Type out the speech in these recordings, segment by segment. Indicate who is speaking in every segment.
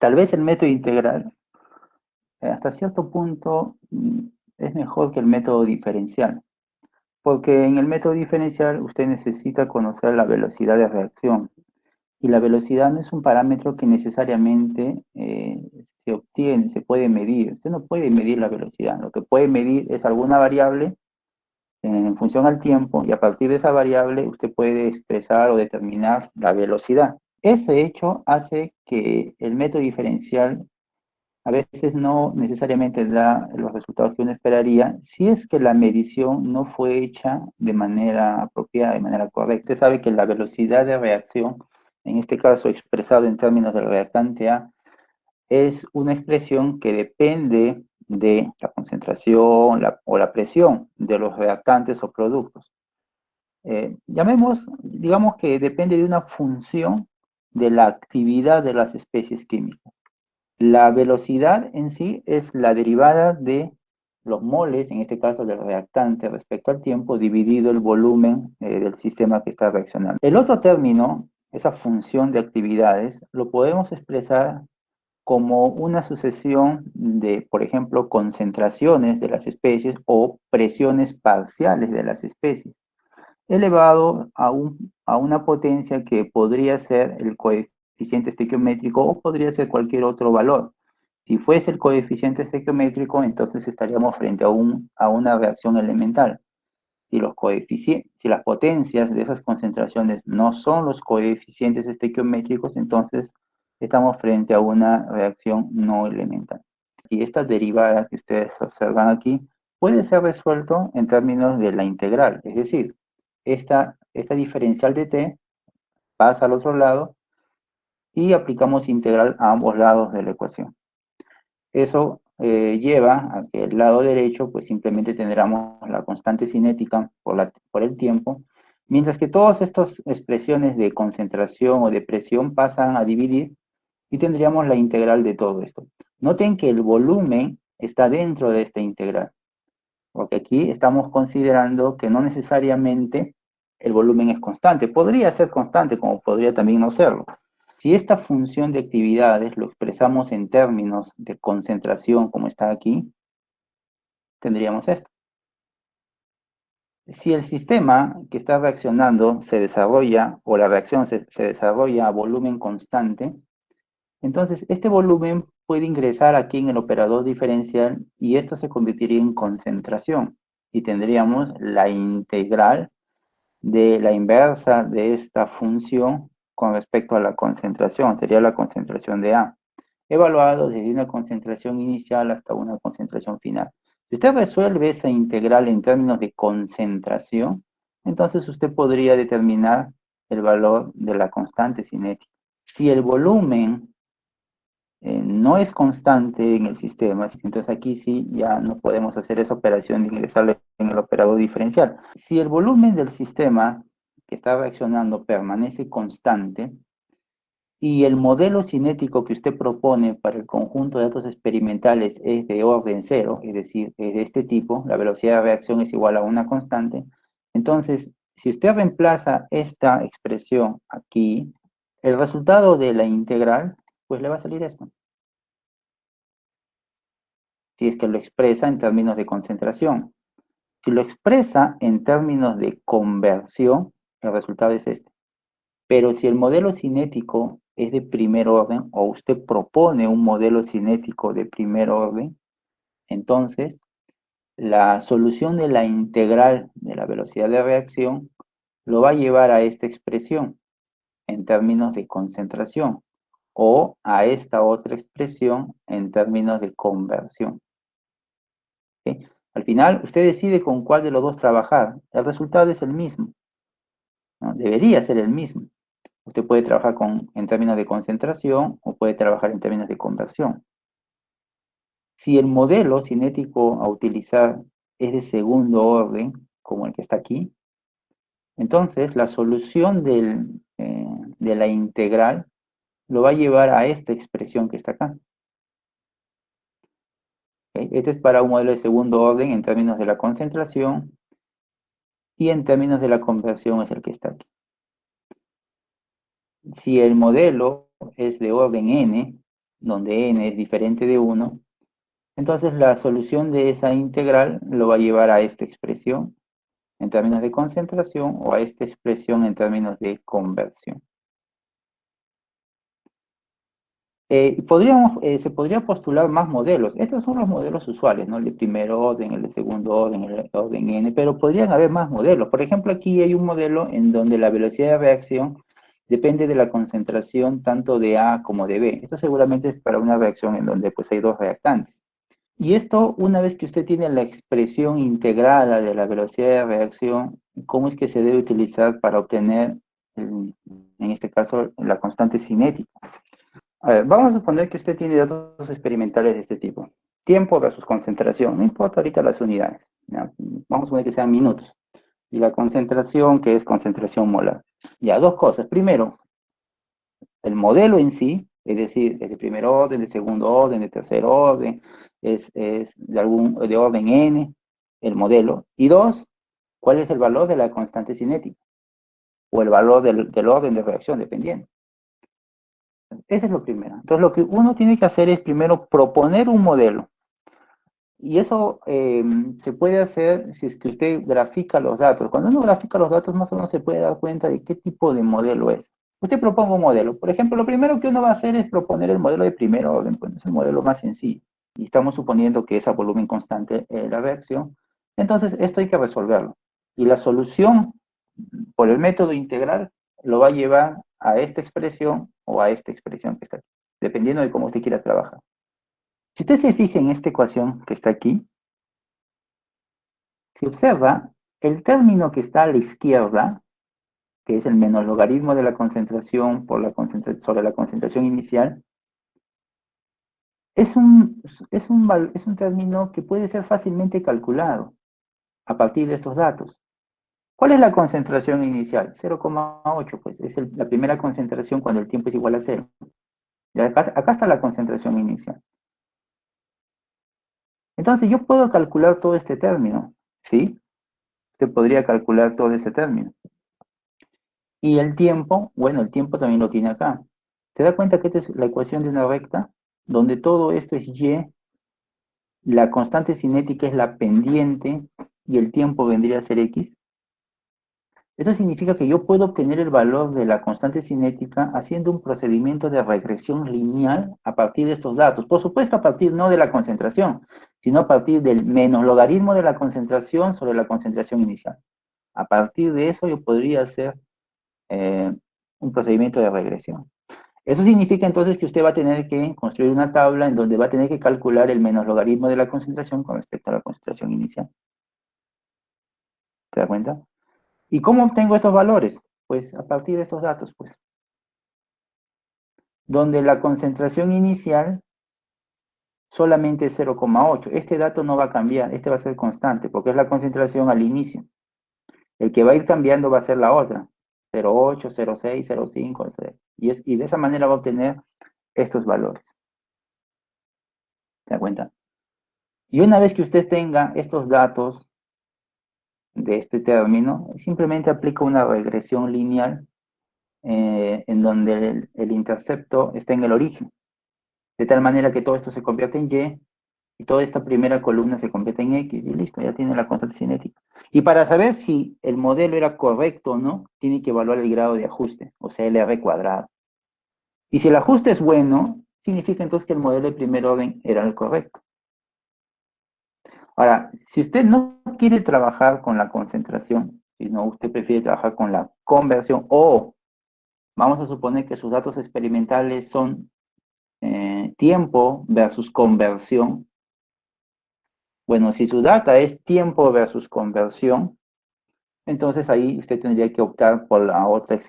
Speaker 1: Tal vez el método integral, hasta cierto punto, es mejor que el método diferencial, porque en el método diferencial usted necesita conocer la velocidad de reacción, y la velocidad no es un parámetro que necesariamente se obtiene, se puede medir. Usted no puede medir la velocidad, lo que puede medir es alguna variable en función al tiempo, y a partir de esa variable usted puede expresar o determinar la velocidad. Ese hecho hace que el método diferencial a veces no necesariamente da los resultados que uno esperaría si es que la medición no fue hecha de manera apropiada, de manera correcta. Usted sabe que la velocidad de reacción, en este caso expresado en términos del reactante A, es una expresión que depende de la concentración o la presión de los reactantes o productos. Digamos que depende de una función de la actividad de las especies químicas. La velocidad en sí es la derivada de los moles, en este caso del reactante respecto al tiempo, dividido el volumen del sistema que está reaccionando. El otro término, esa función de actividades, lo podemos expresar como una sucesión de, por ejemplo, concentraciones de las especies o presiones parciales de las especies, elevado a una potencia que podría ser el coeficiente estequiométrico o podría ser cualquier otro valor. Si fuese el coeficiente estequiométrico, entonces estaríamos frente a una reacción elemental. Si las potencias de esas concentraciones no son los coeficientes estequiométricos, entonces estamos frente a una reacción no elemental. Y esta derivada que ustedes observan aquí puede ser resuelto en términos de la integral, es decir, esta diferencial de t pasa al otro lado y aplicamos integral a ambos lados de la ecuación. Eso lleva a que el lado derecho pues simplemente tendremos la constante cinética por el tiempo, mientras que todas estas expresiones de concentración o de presión pasan a dividir y tendríamos la integral de todo esto. Noten que el volumen está dentro de esta integral, porque aquí estamos considerando que no necesariamente el volumen es constante. Podría ser constante, como podría también no serlo. Si esta función de actividades lo expresamos en términos de concentración, como está aquí, tendríamos esto. Si el sistema que está reaccionando se desarrolla, o la reacción se desarrolla a volumen constante, entonces este volumen puede ingresar aquí en el operador diferencial y esto se convertiría en concentración. Y tendríamos la integral de la inversa de esta función con respecto a la concentración, sería la concentración de A, evaluado desde una concentración inicial hasta una concentración final. Si usted resuelve esa integral en términos de concentración, entonces usted podría determinar el valor de la constante cinética. Si el volumen no es constante en el sistema, entonces aquí sí ya no podemos hacer esa operación de ingresarle en el operador diferencial. Si el volumen del sistema que está reaccionando permanece constante y el modelo cinético que usted propone para el conjunto de datos experimentales es de orden cero, es decir, es de este tipo, la velocidad de reacción es igual a una constante, entonces si usted reemplaza esta expresión aquí, el resultado de la integral, pues le va a salir esto. Si es que lo expresa en términos de concentración. Si lo expresa en términos de conversión, el resultado es este. Pero si el modelo cinético es de primer orden, o usted propone un modelo cinético de primer orden, entonces la solución de la integral de la velocidad de reacción lo va a llevar a esta expresión en términos de concentración, o a esta otra expresión en términos de conversión. ¿Sí? Al final, usted decide con cuál de los dos trabajar. El resultado es el mismo, ¿no? Debería ser el mismo. Usted puede trabajar en términos de concentración o puede trabajar en términos de conversión. Si el modelo cinético a utilizar es de segundo orden, como el que está aquí, entonces la solución de la integral lo va a llevar a esta expresión que está acá. ¿Okay? Este es para un modelo de segundo orden en términos de la concentración y en términos de la conversión es el que está aquí. Si el modelo es de orden n, donde n es diferente de 1, entonces la solución de esa integral lo va a llevar a esta expresión en términos de concentración o a esta expresión en términos de conversión. Se podría postular más modelos. Estos son los modelos usuales, ¿no? El de primer orden, el de segundo orden, el de orden n, pero podrían haber más modelos. Por ejemplo, aquí hay un modelo en donde la velocidad de reacción depende de la concentración tanto de A como de B. Esto seguramente es para una reacción en donde pues hay dos reactantes. Y esto, una vez que usted tiene la expresión integrada de la velocidad de reacción, ¿cómo es que se debe utilizar para obtener, en este caso, la constante cinética? A ver, vamos a suponer que usted tiene datos experimentales de este tipo. Tiempo versus concentración, no importa ahorita las unidades, ¿ya? Vamos a suponer que sean minutos. Y la concentración, que es concentración molar. Ya, dos cosas. Primero, el modelo en sí, es decir, es de primer orden, de segundo orden, de tercer orden, es de orden n, el modelo. Y dos, ¿cuál es el valor de la constante cinética? O el valor del orden de reacción, dependiendo. Eso es lo primero. Entonces, lo que uno tiene que hacer es primero proponer un modelo. Y eso se puede hacer si es que usted grafica los datos. Cuando uno grafica los datos, más o menos se puede dar cuenta de qué tipo de modelo es. Usted proponga un modelo. Por ejemplo, lo primero que uno va a hacer es proponer el modelo de primer orden, pues es el modelo más sencillo. Y estamos suponiendo que es a volumen constante la reacción. Entonces, esto hay que resolverlo. Y la solución, por el método integral, lo va a llevar a esta expresión o a esta expresión que está aquí, dependiendo de cómo usted quiera trabajar. Si usted se fija en esta ecuación que está aquí, si observa, el término que está a la izquierda, que es el menos logaritmo de la concentración sobre la concentración inicial, es un término que puede ser fácilmente calculado a partir de estos datos. ¿Cuál es la concentración inicial? 0,8, pues es la primera concentración cuando el tiempo es igual a 0. Y acá está la concentración inicial. Entonces yo puedo calcular todo este término, ¿sí? Usted podría calcular todo ese término. Y el tiempo, bueno, el tiempo también lo tiene acá. ¿Se da cuenta que esta es la ecuación de una recta? Donde todo esto es y, la constante cinética es la pendiente y el tiempo vendría a ser x. Eso significa que yo puedo obtener el valor de la constante cinética haciendo un procedimiento de regresión lineal a partir de estos datos. Por supuesto, a partir no de la concentración, sino a partir del menos logaritmo de la concentración sobre la concentración inicial. A partir de eso yo podría hacer un procedimiento de regresión. Eso significa entonces que usted va a tener que construir una tabla en donde va a tener que calcular el menos logaritmo de la concentración con respecto a la concentración inicial. ¿Se da cuenta? ¿Y cómo obtengo estos valores? Pues a partir de estos datos, pues. Donde la concentración inicial solamente es 0,8. Este dato no va a cambiar, este va a ser constante, porque es la concentración al inicio. El que va a ir cambiando va a ser la otra. 0,8, 0,6, 0,5, y de esa manera va a obtener estos valores. ¿Se da cuenta? Y una vez que usted tenga estos datos de este término, simplemente aplica una regresión lineal en donde el intercepto está en el origen, de tal manera que todo esto se convierte en y toda esta primera columna se convierte en x, y listo, ya tiene la constante cinética. Y para saber si el modelo era correcto o no, tiene que evaluar el grado de ajuste, o sea, el r cuadrado. Y si el ajuste es bueno, significa entonces que el modelo de primer orden era el correcto. Ahora, si usted no quiere trabajar con la concentración, sino usted prefiere trabajar con la conversión, o vamos a suponer que sus datos experimentales son tiempo versus conversión. Bueno, si su data es tiempo versus conversión, entonces ahí usted tendría que optar por la otra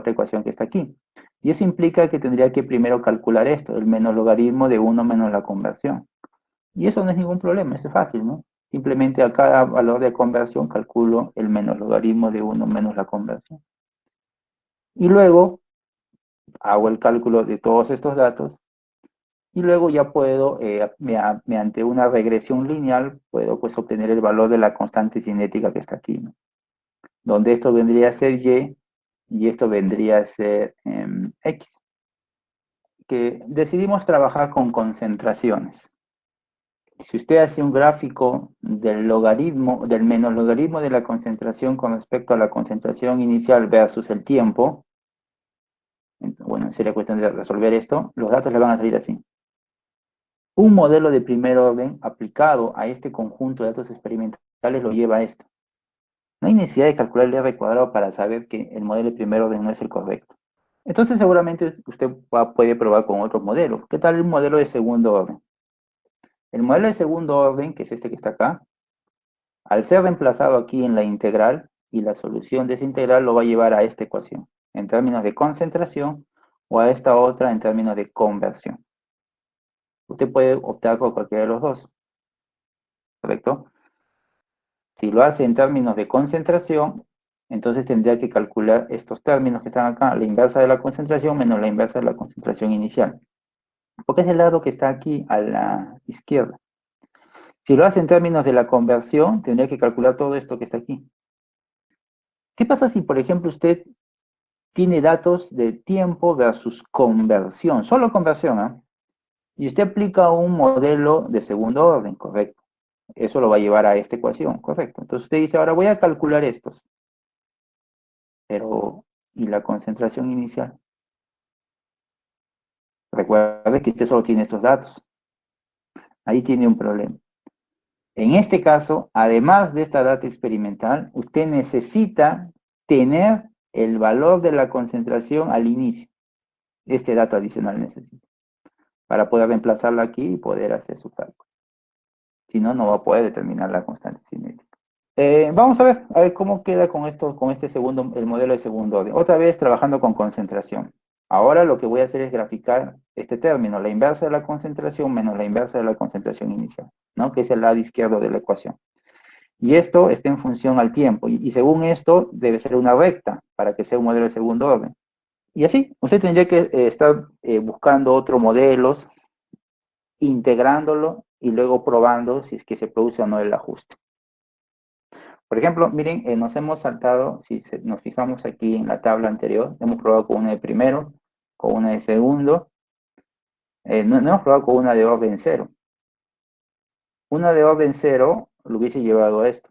Speaker 1: ecuación que está aquí. Y eso implica que tendría que primero calcular esto, el menos logaritmo de 1 menos la conversión. Y eso no es ningún problema, eso es fácil, ¿no? Simplemente a cada valor de conversión calculo el menos logaritmo de 1 menos la conversión. Y luego hago el cálculo de todos estos datos y luego ya puedo, mediante una regresión lineal, puedo pues obtener el valor de la constante cinética que está aquí, ¿no? Donde esto vendría a ser y esto vendría a ser x. que decidimos trabajar con concentraciones. Si usted hace un gráfico del logaritmo, del menos logaritmo de la concentración con respecto a la concentración inicial versus el tiempo, bueno, sería cuestión de resolver esto, los datos le van a salir así. Un modelo de primer orden aplicado a este conjunto de datos experimentales lo lleva a esto. No hay necesidad de calcular el R cuadrado para saber que el modelo de primer orden no es el correcto. Entonces seguramente usted puede probar con otros modelos. ¿Qué tal el modelo de segundo orden? El modelo de segundo orden, que es este que está acá, al ser reemplazado aquí en la integral, y la solución de esa integral lo va a llevar a esta ecuación, en términos de concentración, o a esta otra en términos de conversión. Usted puede optar por cualquiera de los dos, ¿correcto? Si lo hace en términos de concentración, entonces tendría que calcular estos términos que están acá, la inversa de la concentración menos la inversa de la concentración inicial, porque es el lado que está aquí a la izquierda. Si lo hace en términos de la conversión, tendría que calcular todo esto que está aquí. ¿Qué pasa si, por ejemplo, usted tiene datos de tiempo versus conversión, solo conversión, ¿ah? Y usted aplica un modelo de segundo orden, correcto? Eso lo va a llevar a esta ecuación, correcto. Entonces usted dice, ahora voy a calcular estos, pero ¿y la concentración inicial? Recuerde que usted solo tiene estos datos. Ahí tiene un problema. En este caso, además de esta data experimental, usted necesita tener el valor de la concentración al inicio. Este dato adicional necesita, para poder reemplazarlo aquí y poder hacer su cálculo. Si no, no va a poder determinar la constante cinética. Vamos a ver cómo queda con esto, con este segundo, el modelo de segundo orden. Otra vez trabajando con concentración. Ahora lo que voy a hacer es graficar este término, la inversa de la concentración menos la inversa de la concentración inicial, ¿no? Que es el lado izquierdo de la ecuación. Y esto está en función al tiempo. Y según esto, debe ser una recta para que sea un modelo de segundo orden. Y así, usted tendría que estar buscando otros modelos, integrándolo y luego probando si es que se produce o no el ajuste. Por ejemplo, miren, nos hemos saltado, si nos fijamos aquí en la tabla anterior, hemos probado con una de primero, con una de segundo, no hemos probado con una de orden cero. Una de orden cero lo hubiese llevado a esto.